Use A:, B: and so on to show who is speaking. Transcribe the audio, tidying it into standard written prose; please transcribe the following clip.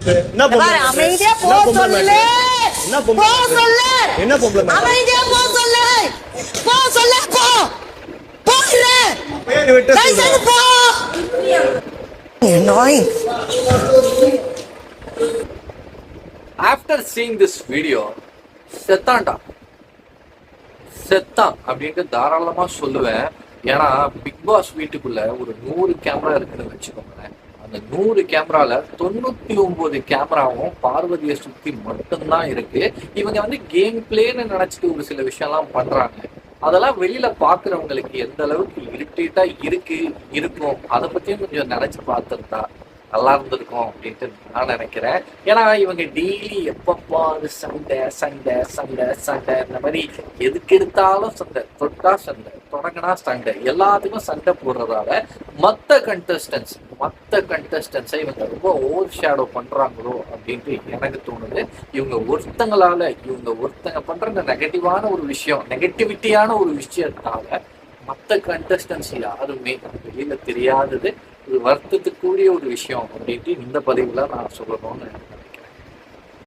A: என்ன பொம்பளை
B: அமைதியா போ
A: என்ன பொம்பளை
B: சொல்லு.
A: என்ன பொம்பளை
B: போ சொல்லு.
A: என்ன பொம்பளை
B: அமைதியா போ சொல்லு. போ சொல்லு. போ போயிரு.
A: பேர் விட்டு
B: தயவு செய்து போ. நாய்.
C: ஆஃப்டர் சீயிங் திஸ் வீடியோ செத்தான்டா செத்தான் அப்படின்ட்டு தாராளமா சொல்லுவேன். ஏன்னா பிக் பாஸ் வீட்டுக்குள்ள ஒரு 100 கேமரா இருக்குன்னு வச்சுக்கோங்களேன். அந்த 100 கேமரால 99 கேமராவும் பார்வதியை சுத்தி மட்டும்தான் இருக்கு. இவங்க வந்து கேம் பிளேன்னு நினைச்சிட்டு ஒரு சில விஷயம்லாம் பண்றாங்க. அதெல்லாம் வெளியில பாக்குறவங்களுக்கு எந்த அளவுக்கு இரிட்டேட்டா இருக்கும் அதை பத்தியும் கொஞ்சம் நினைச்சு பார்த்துருந்தா நல்லா இருந்திருக்கும் அப்படின்ட்டு நான் நினைக்கிறேன். ஏன்னா இவங்க டெய்லி எப்பப்பா அது சண்டை சண்டை சண்டை சண்டை இந்த மாதிரி எதுக்கு எடுத்தாலும் சண்டை, தொட்டா சண்டை, தொடங்கினா சண்டை, எல்லாத்துக்கும் சண்டை போடுறதால மற்ற கண்டஸ்டன்ஸை இவங்க ரொம்ப ஓவர் ஷேடோ பண்றாங்களோ அப்படின்ட்டு எனக்கு தோணுது. இவங்க ஒருத்தங்க பண்ற இந்த நெகட்டிவான ஒரு விஷயம், நெகட்டிவிட்டியான ஒரு விஷயத்தால மற்ற கண்டஸ்டன்ஸ் யாருமே வெளியில தெரியாதது இது வருத்தத்துக்குரிய ஒரு விஷயம் அப்படின்ட்டு இந்த பதிவுல நான் சொல்லணும்னு நினைக்கிறேன்.